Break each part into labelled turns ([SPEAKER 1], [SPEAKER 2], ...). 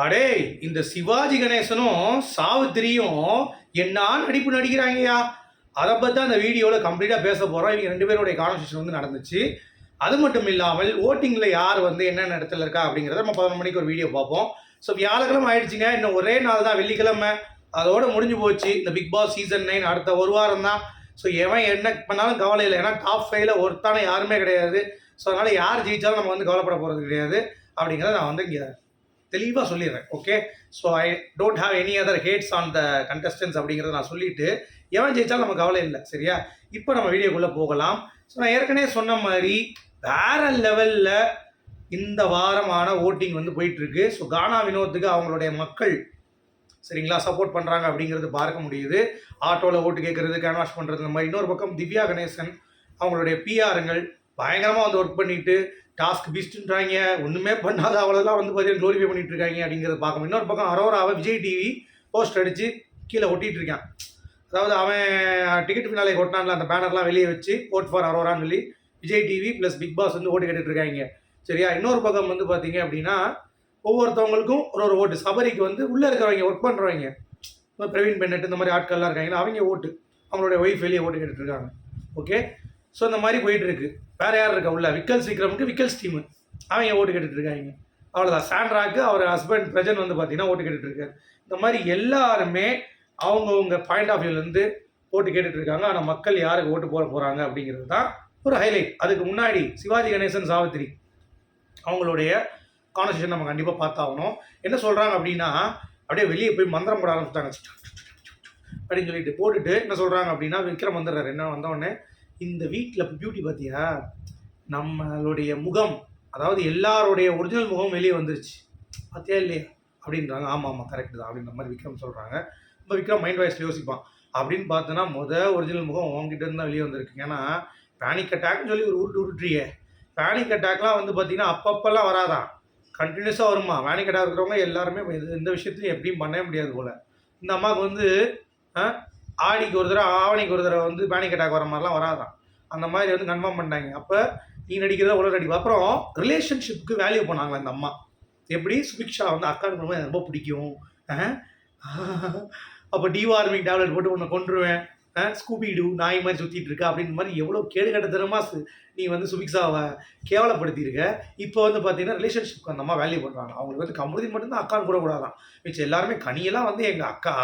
[SPEAKER 1] அடே இந்த சிவாஜி கணேசனும் சாவித்திரியும் என்ன நடிப்பு நடிக்கிறாங்கய்யா. அதை பற்றி அந்த வீடியோவில் கம்ப்ளீட்டாக பேச போகிறோம். இவங்க ரெண்டு பேருடைய கான்வர்சேஷன் வந்து நடந்துச்சு. அது மட்டும் இல்லாமல் ஓட்டிங்கில் யார் வந்து என்னென்ன இடத்துல இருக்கா அப்படிங்கிறத நம்ம 11 மணிக்கு ஒரு வீடியோ பார்ப்போம். ஸோ வியாழக்கிழமை ஆயிடுச்சுங்க. இன்னும் ஒரே நாள் தான், வெள்ளிக்கிழமை. அதோட முடிஞ்சு போச்சு இந்த பிக் பாஸ் சீசன் 9. அடுத்த ஒரு வாரம் தான். ஸோ எவன் என்ன பண்ணாலும் கவலை இல்லை. ஏன்னா டாப் 5ல ஒருத்தான யாருமே கிடையாது. ஸோ அதனால் யார் ஜெயிச்சாலும் நம்ம வந்து கவலைப்பட போகிறது கிடையாது அப்படிங்கிறத நான் வந்து இங்கே தெளிவாக சொல்லிடுறேன். Okay, so I don't have any other hates on the contestants அப்படிங்கிறத நான் சொல்லிட்டு எவன் ஜெயிச்சாலும் நம்ம கவலை இல்லை. சரியா? இப்போ நம்ம வீடியோக்குள்ளே போகலாம். ஸோ நான் ஏற்கனவே சொன்ன மாதிரி வேற லெவலில் இந்த வாரமான ஓட்டிங் வந்து போயிட்டுருக்கு. ஸோ கானா வினோத்துக்கு அவங்களுடைய மக்கள் சரிங்களா சப்போர்ட் பண்ணுறாங்க அப்படிங்கிறது பார்க்க முடியுது. ஆட்டோவில் ஓட்டு கேட்குறது, கேன்வாஷ் பண்ணுறது, இந்த மாதிரி. இன்னொரு பக்கம் திவ்யா கணேசன் அவங்களுடைய பிஆருங்கள் பயங்கரமாக வந்து ஒர்க் பண்ணிட்டு டாஸ்க் பீஸ்ட்ன்றாங்க, ஒன்றுமே பண்ணாத அவ்வளோதான் வந்து பார்த்தீங்கன்னா க்ளோரிஃபை பண்ணிட்டு இருக்காங்க அப்படிங்கிறத பார்க்கணும். இன்னொரு பக்கம் அரோராவை விஜய் டிவி போஸ்ட் அடித்து கீழே ஒட்டிகிட்டு இருக்கான். அதாவது அவன் டிக்கெட் ஃபினாலே ஒட்டினான்ல, அந்த பேனர்லாம் வெளியே வச்சு ஓட் ஃபார் அரோரான்னு சொல்லி Vijay TV plus Bigg Boss வந்து ஓட்டு கேட்டுட்டு இருக்காங்க. சரியா? இன்னொரு பக்கம் வந்து பார்த்தீங்க அப்படின்னா ஒவ்வொருத்தவங்களுக்கும் ஒரு ஓட்டு. சபரிக்கு வந்து உள்ளே இருக்கிறவங்க ஒர்க் பண்ணுறவங்க, பிரவீன் பென்னட் இந்த மாதிரி ஆட்கள்லாம் இருக்காங்கன்னா அவங்க ஓட்டு, அவங்களுடைய ஒய்ஃப் வெளியே ஓட்டு கேட்டுட்டு இருக்காங்க. ஓகே, ஸோ இந்த மாதிரி போயிட்டு இருக்கு. வேறு யார் இருக்கா உள்ள? விக்கல்ஸ் விக்ரமுக்கு விக்கல்ஸ் டீமு அவங்க ஓட்டு கேட்டுட்டு இருக்காங்க. அவ்வளோதான். சாண்ட்ராக்கு அவர் ஹஸ்பண்ட் பிரஜன் வந்து பார்த்தீங்கன்னா ஓட்டு கேட்டுட்டு இருக்காரு. இந்த மாதிரி எல்லாருமே அவங்கவுங்க பாயிண்ட் ஆஃப் வியூலேருந்து ஓட்டு கேட்டுட்டு இருக்காங்க. ஆனால் மக்கள் யாருக்கு ஓட்டு போட போகிறாங்க அப்படிங்கிறது தான் ஒரு ஹைலைட். அதுக்கு முன்னாடி சிவாஜி கணேசன் சாவித்திரி அவங்களுடைய கான்வர்சேஷன் நம்ம கண்டிப்பாக பார்த்தாகணும். என்ன சொல்கிறாங்க அப்படின்னா, அப்படியே வெளியே போய் மந்திரம் போட ஆரம்பிச்சிட்டாங்க அப்படின்னு சொல்லிட்டு போட்டுட்டு என்ன சொல்கிறாங்க அப்படின்னா, விக்ரம் வந்துடுறாரு. என்ன வந்தோடனே, இந்த வீட்டில் பியூட்டி பார்த்தியா, நம்மளுடைய முகம், அதாவது எல்லாருடைய ஒரிஜினல் முகம் வெளியே வந்துருச்சு பார்த்தியா இல்லையா அப்படின்றாங்க. ஆமாம் ஆமாம் கரெக்டு தான் அப்படின்ற மாதிரி விக்ரம் சொல்கிறாங்க. இப்போ விக்ரம் மைண்ட் வாய்ஸில் யோசிப்பான். அப்படின்னு பார்த்தோன்னா ஒரிஜினல் முகம் உங்ககிட்ட இருந்து தான் வெளியே வந்திருக்கு. ஏன்னா பேனிக் அட்டாக்னு சொல்லி ஒரு உருட்டுறியே, பேனிக் அட்டாக்லாம் வந்து பார்த்தீங்கன்னா அப்பப்பெல்லாம் வராதான், கண்டினியூஸாக வருமா. பேனிக் அட்டாக் இருக்கிறவங்க எல்லாருமே இந்த விஷயத்தையும் எப்படியும் பண்ணவே முடியாது போல். இந்த அம்மாவுக்கு வந்து ஆடிக்கு ஒரு தடவை ஆவணிக்கு ஒரு தடவை வந்து பேனிக் அட்டாக் வர மாதிரிலாம் வராதான். அந்த மாதிரி வந்து கன்ஃபார்ம் பண்ணாங்க. அப்போ நீ நடிக்கிறதா உள்ள நடிப்பு. அப்புறம் ரிலேஷன்ஷிப்புக்கு வேல்யூ பண்ணாங்களா இந்த அம்மா. எப்படி சுபிக்ஷா வந்து அக்காவுக்கு எனக்கு ரொம்ப பிடிக்கும், அப்போ டிவார்மிங் டேப்லெட் போட்டு உன்னை கொண்டுருவேன், ஸ்கூபிடு நாய் மாதிரி சுற்றிட்டு இருக்கா அப்படின்ற மாதிரி எவ்வளோ கேடுகட்டத்தனமாக நீ வந்து சுபிக்ஷாவை கேவலப்படுத்தியிருக்க. இப்போ வந்து பார்த்தீங்கன்னா ரிலேஷன்ஷிப்க்கு அந்த அம்மா வேல்யூ பண்ணுறாங்க. அவங்களுக்கு வந்து கமுதி மட்டும்தான் அக்கான்னு கூட கூடாதான். மிச்சம் எல்லாருமே கனியெல்லாம் வந்து எங்கள் அக்கா,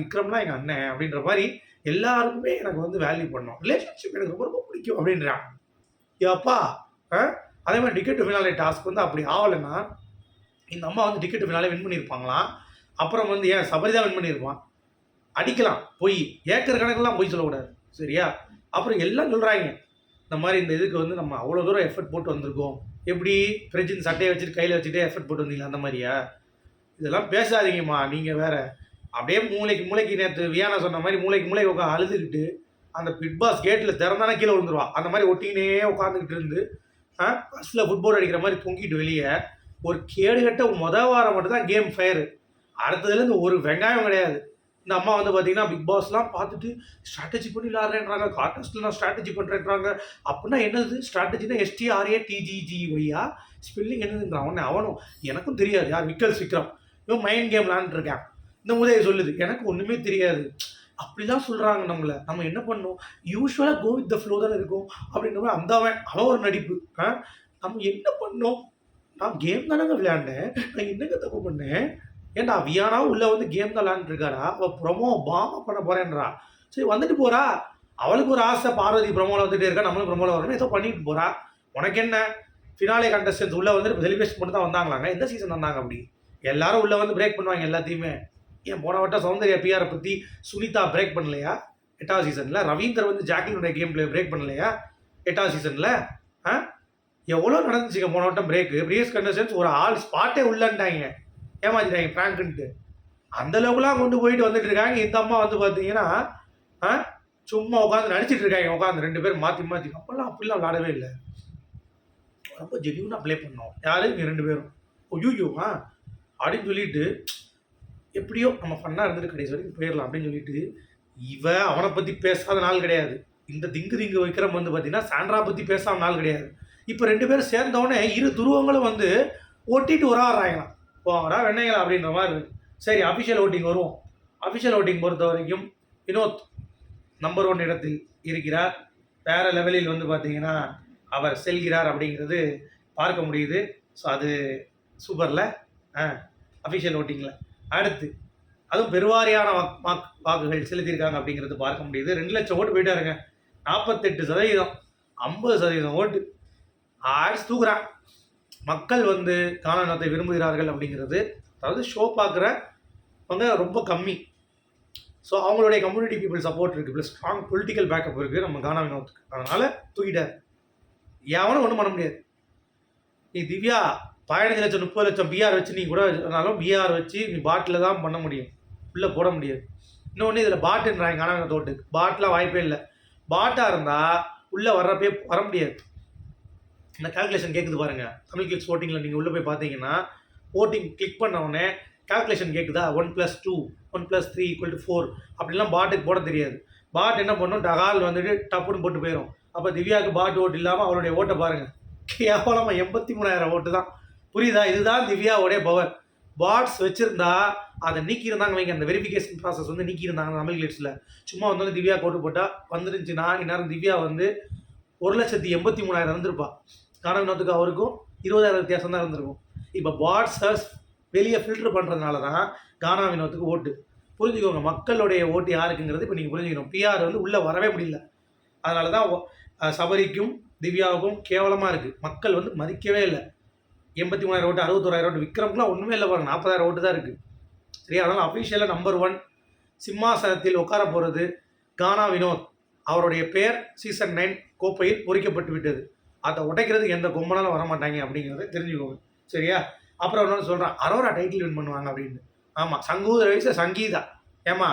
[SPEAKER 1] விக்ரம்லாம் எங்கள் அண்ணன் அப்படின்ற மாதிரி எல்லாருக்குமே எனக்கு வந்து வேல்யூ பண்ணோம். ரிலேஷன்ஷிப் எனக்கு ரொம்ப ரொம்ப பிடிக்கும் அப்படின்றான். ஏப்பா அதே மாதிரி டிக்கெட் ஃபினாலே டாஸ்க் வந்து அப்படி ஆகலைன்னா இந்த அம்மா வந்து டிக்கெட் ஃபினாலே வின் பண்ணியிருப்பாங்களாம். அப்புறம் வந்து ஏன் சபரி தான் வின் பண்ணியிருப்பான். அடிக்கலாம் போய் ஏக்கர் கணக்கெல்லாம் போய் சொல்லக்கூடாது. சரியா? அப்புறம் எல்லாம் சொல்கிறாங்க இந்த மாதிரி இந்த இதுக்கு வந்து நம்ம அவ்வளோ தூரம் எஃபர்ட் போட்டு வந்திருக்கோம். எப்படி ஃப்ரிட்ஜின் சட்டையை வச்சுட்டு கையில் வச்சுட்டு எஃபர்ட் போட்டு வந்தீங்களா அந்த மாதிரியா? இதெல்லாம் பேசாதீங்கம்மா. நீங்கள் வேறு அப்படியே மூளைக்கு நேற்று வியானா சொன்ன மாதிரி மூளை உட்காந்து அழுதுகிட்டு அந்த பிக் பாஸ் கேட்டில் திறந்தானே கீழே விழுந்துருவா. அந்த மாதிரி ஒட்டினே உட்காந்துக்கிட்டு இருந்து பஸ்ஸில் ஃபுட்பால் அடிக்கிற மாதிரி பொங்கிட்டு வெளியே ஒரு கேடுகட்ட வாரம் மட்டும் தான் கேம் ஃபயரு. அடுத்ததுலேருந்து ஒரு வெங்காயம் கிடையாது. இந்த அம்மா வந்து பார்த்தீங்கன்னா பிக் பாஸ்லாம் பார்த்துட்டு ஸ்ட்ராட்டஜி பண்ணி விளாட்றேன்றாங்க, கான்டெஸ்ட்டில் நான் ஸ்ட்ராட்டஜி பண்ணுறேன்றாங்க. அப்படின்னா என்னது ஸ்ட்ராட்டஜினா? STRATGGYயா ஸ்பெல்லிங் என்னதுன்றான். அவனும் எனக்கும் தெரியாது. யார்? விக்கல்ஸ் விக்ரம். இவன் மைண்ட் கேம் விளாண்டுருக்கான். இந்த உதவி சொல்லுது எனக்கு ஒன்றுமே தெரியாது அப்படிலாம் சொல்கிறாங்க நம்மளை. நம்ம என்ன பண்ணோம்? யூஸ்வலாக கோ வித் த ஃப்ளோ தானே இருக்கும் அப்படின்ற மாதிரி அந்த அவன் ஒரு நடிப்பு. நம்ம என்ன பண்ணோம்? நான் கேம் தானங்க விளையாண்டேன், நான் என்னங்க தப்பு பண்ணேன்? ஏன்டா வியானாவும் உள்ளே வந்து கேம் தான் விளையாண்டுருக்காடா, அவள் ப்ரொமோ பாமா பண்ண போகிறேன்றா. சரி வந்துட்டு போகிறா, அவளுக்கு ஒரு ஆசை, பார்வதி ப்ரொமோவில் வந்துகிட்டே இருக்கா, நம்மளும் ப்ரொமோவில் வரணும், ஏதோ பண்ணிட்டு போகிறா. உனக்கு என்ன? ஃபினாலே கண்டஸ்டன்ஸ் உள்ளே வந்து செலிப்ரேஷன் மட்டும் தான் வந்தாங்களாங்க. எந்த சீசன் வந்தாங்க அப்படி? எல்லாரும் உள்ளே வந்து பிரேக் பண்ணுவாங்க எல்லாத்தையுமே. ஏன் போன வட்டம் சௌந்தர்யா பிஆரை பற்றி சுனிதா பிரேக் பண்ணலையா 8வது சீசனில்? ரவீந்தர் வந்து ஜாக்லினுடைய கேம் பிளே பிரேக் பண்ணலையா 8வது சீசனில்? எவ்வளோ நடந்துச்சுங்க போன வட்டம் பிரேக்கு. ப்ரீவியஸ் கண்டஸ்டன்ஸ் ஒரு ஆள் ஸ்பாட்டே உள்ளன்ட்டாங்க, ஏமாத்திட்டாங்க ஃப்ராங்க்ன்ட்டு. அந்தளவுக்குலாம் கொண்டு போயிட்டு வந்துட்டு இருக்காங்க. இந்த அம்மா வந்து பார்த்தீங்கன்னா சும்மா உட்காந்து நடிச்சிட்டு இருக்காங்க. உட்காந்து 2 பேரும் மாற்றி அப்படிலாம் விளாடவே இல்லை. ரொம்ப ஜென்யூனாக ப்ளே பண்ணோம். யார்? இங்கே 2 பேரும் ஐயோ அப்படின்னு சொல்லிட்டு எப்படியோ நம்ம ஃபன்னாக இருந்துட்டு கடைசி வரைக்கும் போயிடலாம் அப்படின்னு சொல்லிட்டு அவனை பற்றி பேசாத நாள் கிடையாது. இந்த திங்கு விக்ரம் வந்து பார்த்தீங்கன்னா சாண்ட்ரா பற்றி பேசாத நாள் கிடையாது. இப்போ 2 பேரும் சேர்ந்தவொடனே இரு துருவங்களும் வந்து ஓட்டிட்டு உராடுறாங்களாம். போங்கடா வெண்ணைங்களா அப்படின்ற மாதிரி இருக்கு. சரி, அஃபிஷியல் ஓட்டிங் வருவோம். அஃபிஷியல் ஓட்டிங் பொறுத்த வரைக்கும் வினோத் நம்பர் 1 இடத்தில் இருக்கிறார். வேற லெவலில் வந்து பார்த்தீங்கன்னா அவர் செல்கிறார் அப்படிங்கிறது பார்க்க முடியுது. ஸோ அது சூப்பரில் அஃபிஷியல் ஓட்டிங்கில். அடுத்து அதுவும் பெருவாரியான வாக்குகள் செலுத்தியிருக்காங்க அப்படிங்கிறது பார்க்க முடியுது. 2 லட்சம் ஓட்டு போயிட்டாருங்க. 48%, 50% ஓட்டு ஆட்ஸ் தூக்குறான். மக்கள் வந்து கானா வினோத்தை விரும்புகிறார்கள் அப்படிங்கிறது, அதாவது ஷோ பார்க்குறவங்க ரொம்ப கம்மி. ஸோ அவங்களுடைய கம்யூனிட்டி பீப்புள் சப்போர்ட் இருக்குது, ப்ளஸ் ஸ்ட்ராங் பொலிட்டிக்கல் பேக்கப் இருக்குது நம்ம கானா வினோத்துக்கு. அதனால் தூக்கிட்டார். எவனும் ஒன்றும் பண்ண முடியாது. நீ திவ்யா 15 லட்சம் 30 லட்சம் பிஆர் வச்சு நீ கூட சொன்னாலும் பிஆர் வச்சு நீ பாட்டில் தான் பண்ண முடியும், உள்ளே போட முடியாது. இன்னொன்று இதில் பாட்டுன்றாங்க கானா வினோத்துக்கு. பாட்டெலாம் வாய்ப்பே இல்லை. பாட்டாக இருந்தால் உள்ளே வர்றப்பே வர முடியாது. இந்த கால்குலேஷன் கேட்குது பாருங்கள். தமிழ் கிளிக்ஸ் ஓட்டிங்கில் நீங்கள் உள்ளே போய் பார்த்தீங்கன்னா ஓட்டிங் கிளிக் பண்ண உடனே கால்குலேஷன் கேட்குதா, 1+2 1+3 = 4 அப்படிலாம் பாட்டுக்கு போட தெரியாது. பாட் என்ன பண்ணும், டகால் வந்துட்டு டப்புன்னு போட்டு போயிடும். அப்போ திவ்யாவுக்கு பாட் ஓட்டு இல்லாமல் அவருடைய ஓட்டை பாருங்கள், கேவலமாக 83,000 ஓட்டு தான். புரியுதா? இதுதான் திவ்யாவோடைய பவர். பாட்ஸ் வச்சுருந்தா அதை நீக்கியிருந்தாங்க வைங்க, அந்த வெரிஃபிகேஷன் ப்ராசஸ் வந்து நீக்கியிருந்தாங்க தமிழ் கிளிக்ஸில். சும்மா வந்தாலும் திவ்யா ஓட்டு போட்டால் வந்துருந்துச்சுன்னா இந்நேரம் திவ்யா வந்து 1,83,000 இருந்திருப்பா. கானா வினோத்துக்கு அவருக்கும் 20,000 வித்தியாசம் தான் இருந்திருக்கும். இப்போ பாட்ஸை வெளியே ஃபில்டர் பண்ணுறதுனால தான் கானா வினோத்துக்கு ஓட்டு. புரிஞ்சுக்கோங்க, மக்களுடைய ஓட்டு யாருக்குங்கிறது இப்போ நீங்கள் புரிஞ்சுக்கணும். பிஆர் வந்து உள்ளே வரவே முடியல. அதனால தான் சபரிக்கும் திவ்யாவுக்கும் கேவலமாக இருக்குது. மக்கள் வந்து மதிக்கவே இல்லை. 83,000 ஓட்டு, 61,000 ஓட்டு. விக்ரம்க்குலாம் ஒன்றுமே இல்லை பாருங்க, 40,000 ஓட்டு தான் இருக்குது. சரியா? அதனால் அஃபிஷியலாக நம்பர் 1 சிம்மாசனத்தில் உட்கார போகிறது கானா வினோத். அவருடைய பெயர் சீசன் 9 கோப்பையில் பொறிக்கப்பட்டு விட்டது. அதை உடைக்கிறதுக்கு எந்த கொம்பனாலும் வரமாட்டாங்க அப்படிங்கிறத தெரிஞ்சுக்கோங்க. சரியா? அப்புறம் ஒன்று சொல்கிறான், அரோரா டைட்டில் வின் பண்ணுவாங்க அப்படின்னு. ஆமாம், சங்கூதர வயசு சங்கீதா. ஏமா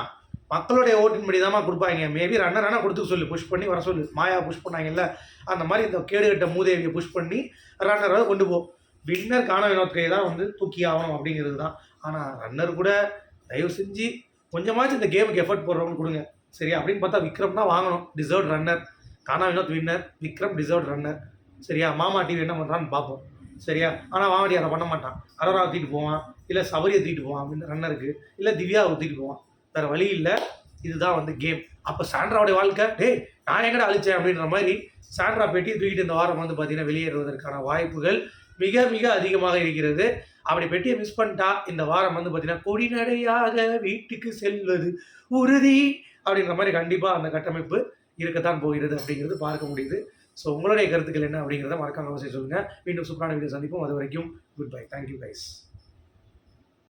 [SPEAKER 1] மக்களுடைய ஓட்டின்படி தான்மா கொடுப்பாங்க. மேபி ரன்னர் கொடுத்துக்க சொல்லு, புஷ் பண்ணி வர சொல்லு. மாயா புஷ் பண்ணாங்கல்ல, அந்த மாதிரி இந்த கேடுகட்ட மூதேவியை புஷ் பண்ணி ரன்னரை கொண்டு போ. வின்னர் கானா வினோத் கை தான் வந்து தூக்கி ஆகணும் அப்படிங்கிறது தான். ஆனால் ரன்னர் கூட தயவு செஞ்சு கொஞ்சமாச்சும் இந்த கேமுக்கு எஃபர்ட் போடுறவங்க கொடுங்க. சரியா? அப்படின்னு பார்த்தா விக்ரம் தான் வாங்கணும், deserve runner. Gana Vinoth winner, Vikram deserve runner. சரியா? மாமா டிவி என்ன பண்ணுறான்னு பார்ப்போம். சரியா? ஆனால் மாமாடி அதை பண்ண மாட்டான். அரோராவை தூக்கிட்டு போவான், இல்லை சபரியை தூக்கிட்டு போவான் அப்படின்னு ரன்னருக்கு, இல்லை திவ்யாவை தூக்கிட்டு போவான். வேறு வழி இல்லை. இதுதான் வந்து கேம். அப்போ சாண்ட்ராவுடைய வாழ்க்கை, டேய் நான் எங்கடா அழிச்சேன் அப்படின்ற மாதிரி சாண்ட்ரா பெட்டியை தூக்கிட்டு இந்த வாரம் வந்து பார்த்தீங்கன்னா வெளியேறுவதற்கான வாய்ப்புகள் மிக மிக அதிகமாக இருக்கிறது. அப்படி பெட்டியை மிஸ் பண்ணிட்டா இந்த வாரம் வந்து பார்த்தீங்கன்னா கொடிநடையாக வீட்டுக்கு செல்வது உறுதி அப்படின்ற மாதிரி கண்டிப்பாக அந்த கட்டமைப்பு இருக்கத்தான் போகிறது அப்படிங்கிறது பார்க்க முடியுது. ஸோ உங்களுடைய கருத்துக்கள் என்ன அப்படிங்கிறத மறக்காம அவசியம் சொல்லுங்கள். மீண்டும் சூப்பரான வீடியோ சந்திப்போம். அது வரைக்கும் குட் பை. Thank you guys.